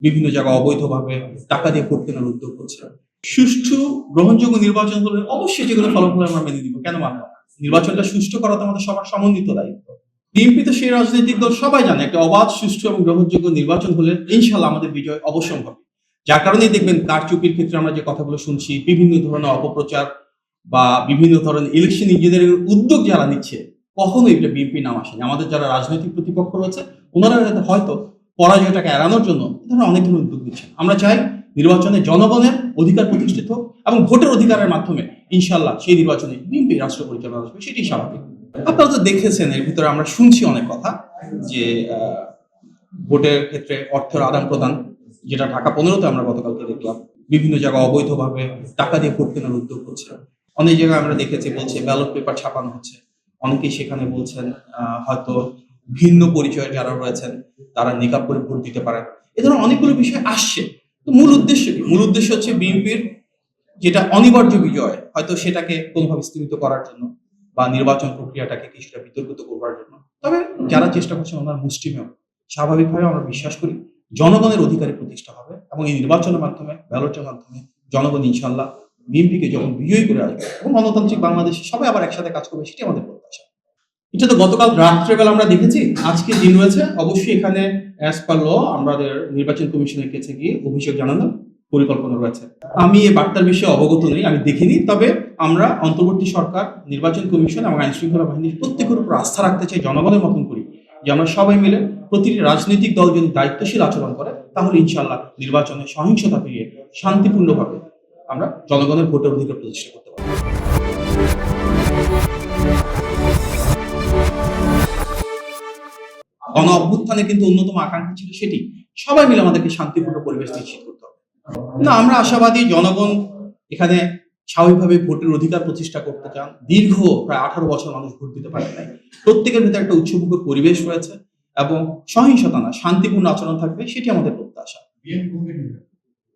বিভিন্ন জায়গায় অবৈধভাবে টাকা দিয়ে ভোট কেনার উদ্যোগ হচ্ছে। সুষ্ঠু গ্রহণযোগ্য নির্বাচন হলে অবশ্যই যেগুলো ফলাফল আমরা মেনে দিব, কেন মানব না? নির্বাচনটা সুষ্ঠু করা তো আমাদের সবার সমন্বিত দায়িত্ব। বিএনপি তো সেই রাজনৈতিক দল, সবাই জানে একটা অবাধ, সুষ্ঠু এবং গ্রহণযোগ্য নির্বাচন হলে ইনশাল্লাহ আমাদের বিজয় অবশ্যম্ভাবী। যার কারণেই দেখবেন কারচুপির ক্ষেত্রে আমরা যে কথাগুলো শুনছি, বিভিন্ন ধরনের অপপ্রচার বা বিভিন্ন ধরনের ইলেকশন ইঞ্জিনিয়ারিং উদ্যোগ যারা নিচ্ছে, কখনোই এটা বিএনপি নাম আসেনি। আমাদের যারা রাজনৈতিক প্রতিপক্ষ রয়েছে ওনারা হয়তো পরাজয়টাকে এড়ানোর জন্য অনেক ধরনের উদ্যোগ নিচ্ছেন। আমরা চাই নির্বাচনে জনগণের অধিকার প্রতিষ্ঠিত হোক এবং ভোটের অধিকারের মাধ্যমে ইনশাল্লাহ সেই নির্বাচনে বিএনপি রাষ্ট্র পরিচালনা আসবে, সেটি স্বাভাবিক। আপনারা তো দেখেছেন, এর ভিতরে আমরা শুনছি অনেক কথা যে ভোটের ক্ষেত্রে অর্থের আদান প্রদান, যেটা ঢাকা 15-তে আমরা গতকালকে দেখলাম, বিভিন্ন জায়গায় অবৈধভাবে টাকা দিয়ে ভোট কেনার উদ্যোগ হচ্ছে। অনেক জায়গায় আমরা দেখেছি বলছে ব্যালট পেপার ছাপানো হচ্ছে। অনেকেই সেখানে বলছেন হয়তো ভিন্ন পরিচয়ের যারা রয়েছেন তারা নিকাব করে ভোট দিতে পারেন। এ ধরনের অনেকগুলো বিষয় আসছে। তো মূল উদ্দেশ্য কি? মূল উদ্দেশ্য হচ্ছে বিএনপির যেটা অনিবার্য বিজয়, হয়তো সেটাকে কোনোভাবে স্থগিত করার জন্য বা নির্বাচন প্রক্রিয়াটাকে কিছুটা বিতর্কিত করবার জন্য। তবে যারা চেষ্টা করছেন ওনার মুষ্টিমেয়, স্বাভাবিকভাবে আমরা বিশ্বাস করি জনগণের অধিকারে প্রতিষ্ঠা হবে এবং এই নির্বাচনের মাধ্যমে, ব্যালটের মাধ্যমে জনগণ ইনশাল্লাহ বিএনপিকে যখন বিজয়ী করে আসবে এবং গণতান্ত্রিক বাংলাদেশে সবাই আবার একসাথে কাজ করবে, সেটি আমাদের প্রত্যাশা। এটা তো গতকাল রাত্রেবেলা আমরা দেখেছি, আজকে দিন রয়েছে। অবশ্যই এখানে অ্যাজ পার ল আমাদের নির্বাচন কমিশনের কাছে গিয়ে অভিযোগ জানানোর পরিকল্পনা রয়েছে। আমি এই বার্তার বিষয়ে অবগত নই, আমি দেখিনি। তবে আমরা অন্তর্বর্তী সরকার, নির্বাচন কমিশন এবং আইন শৃঙ্খলা বাহিনীর প্রত্যেকের উপর আস্থা রাখতে চাই, জনগণের মতন করি যে আমরা সবাই মিলে, প্রতিটি রাজনৈতিক দল যদি দায়িত্বশীল আচরণ করে তাহলে ইনশাল্লাহ নির্বাচনে সহিংসতা ফিরিয়ে শান্তিপূর্ণভাবে আমরা জনগণের ভোটের অধিকার প্রতিষ্ঠা করতে পারবো। গণ অভ্যুত্থানে কিন্তু অন্যতম আকাঙ্ক্ষা ছিল সেটি, সবাই মিলে আমাদেরকে শান্তিপূর্ণ পরিবেশ নিশ্চিত করতে হবে। না, আমরা আশাবাদী জনগণ এখানে স্বাভাবিকভাবে ভোটের অধিকার প্রতিষ্ঠা করতে চান। দীর্ঘ প্রায় 18 বছর মানুষ ভোট দিতে পারে নাই। প্রত্যেকের ভিতরে একটা উৎসবমুখর পরিবেশ রয়েছে এবং সহিংসতা না, শান্তিপূর্ণ আচরণ থাকবে, সেটি আমাদের প্রত্যাশা।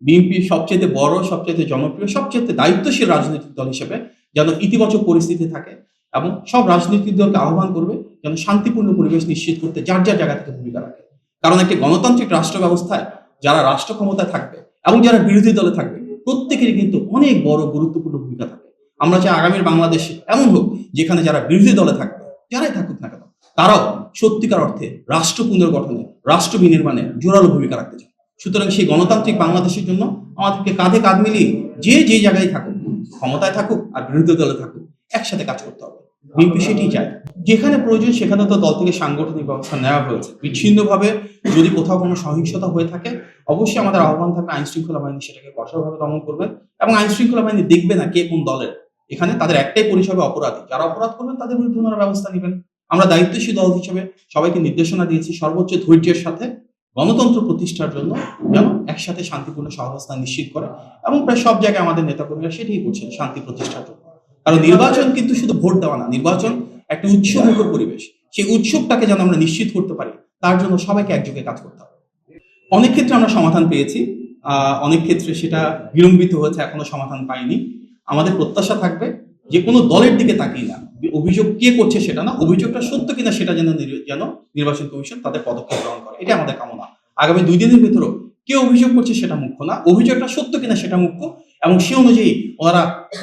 বিএনপি সবচেয়ে বড়, সবচেয়ে জনপ্রিয়, সবচেয়ে দায়িত্বশীল রাজনৈতিক দল হিসেবে যেন ইতিবাচক পরিস্থিতি থাকে এবং সব রাজনৈতিক দলকে আহ্বান করবে যেন শান্তিপূর্ণ পরিবেশ নিশ্চিত করতে যার যার জায়গা থেকে ভূমিকা রাখে। কারণ একটি গণতান্ত্রিক রাষ্ট্র ব্যবস্থায় যারা রাষ্ট্র ক্ষমতায় থাকবে এবং যারা বিরোধী দলে থাকবে প্রত্যেকেরই কিন্তু অনেক বড় গুরুত্বপূর্ণ ভূমিকা থাকে। আমরা চাই আগামীর বাংলাদেশে এমন হোক যেখানে যারা বিরোধী দলে থাকবে, যারাই থাকুক না কেন, তারাও সত্যিকার অর্থে রাষ্ট্র পুনর্গঠনে, রাষ্ট্র বিনির্মাণে জোরালো ভূমিকা রাখতে চায়। সুতরাং সেই গণতান্ত্রিক বাংলাদেশের জন্য আমাদেরকে কাঁধে কাঁধ মিলিয়ে যে জায়গায় থাকুক, ক্ষমতায় থাকুক আর বিরোধী দলে থাকুক, একসাথে কাজ করতে হবে। বিএনপি সেটি চায়। যেখানে প্রয়োজন সেখানে তো দল থেকে সাংগঠনিক ব্যবস্থা নেওয়া হয়েছে। বিচ্ছিন্নভাবে যদি কোথাও কোনো সহিংসতা হয়ে থাকে, অবশ্যই আমাদের আহ্বান থাকবে আইন শৃঙ্খলা বাহিনী সেটাকে কঠোরভাবে দমন করবেন এবং আইন শৃঙ্খলা বাহিনী দেখবে না কে কোন দলের। এখানে তাদের একটাই পরিষেবে অপরাধী, যারা অপরাধ করবেন তাদের বিরুদ্ধে ওনারা ব্যবস্থা নেবেন। আমরা দায়িত্বশীল দল হিসেবে সবাইকে নির্দেশনা দিয়েছি সর্বোচ্চ ধৈর্যের সাথে গণতন্ত্র প্রতিষ্ঠার জন্য যেন একসাথে শান্তিপূর্ণ সহাবস্থান নিশ্চিত করে এবং প্রায় সব জায়গায় আমাদের নেতাকর্মীরা সেটাই করছেন শান্তি প্রতিষ্ঠার জন্য। কারণ নির্বাচন কিন্তু শুধু ভোট দেওয়া না, নির্বাচন একটা উৎসবমুখর পরিবেশ। সেই উৎসবটাকে যেন আমরা নিশ্চিত করতে পারি তার জন্য সবাইকে একযোগে কাজ করতে হবে। অনেক ক্ষেত্রে আমরা সমাধান পেয়েছি, অনেক ক্ষেত্রে সেটা বিলম্বিত হয়েছে, এখনো সমাধান পাইনি। আমাদের প্রত্যাশা থাকবে যে কোনো দলের দিকে তাকিয়ে না, অভিযোগ কে করছে সেটা না, অভিযোগটা সত্য কিনা সেটা যেন নির্বাচন কমিশন তাদের পদক্ষেপ গ্রহণ করে, এটা আমাদের কামনা। আগামী 2 দিনের ভিতরেও কে অভিযোগ করছে সেটা মুখ্য না, অভিযোগটা সত্য কিনা সেটা মুখ্য এবং সে অনুযায়ী ওনারা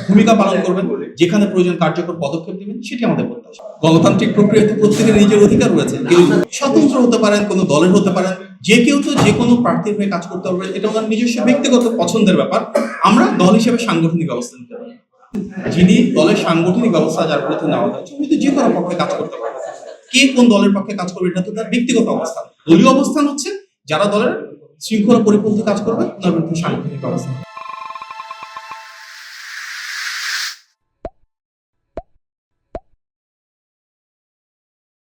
ভূমিকা পালন করবেন, যেখানে প্রয়োজন কার্যকর পদক্ষেপ নেবেন, সেটি আমাদের প্রত্যাশা। গণতান্ত্রিক প্রক্রিয়াতে প্রত্যেকের নিজের অধিকার রয়েছে, কেউ স্বতন্ত্র হতে পারেন, কোনো দলের হতে পারেন, যে কেউ তো যে কোনো প্রার্থীর হয়ে কাজ করতে পারবে, এটা ওনার নিজস্ব ব্যক্তিগত পছন্দের ব্যাপার। আমরা দল হিসেবে সাংগঠনিক ব্যবস্থা নিতে পারি। যিনি দলের সাংগঠনিক ব্যবস্থা যার বিরুদ্ধে নেওয়া হয়েছে উনি তো যে কোনো পক্ষে কাজ করতে পারবে। কে কোন দলের পক্ষে কাজ করবে এটা তো তার ব্যক্তিগত অবস্থান। দলীয় অবস্থান হচ্ছে যারা দলের শৃঙ্খলা পরিপন্থী কাজ করবে তার বিরুদ্ধে সাংগঠনিক ব্যবস্থা।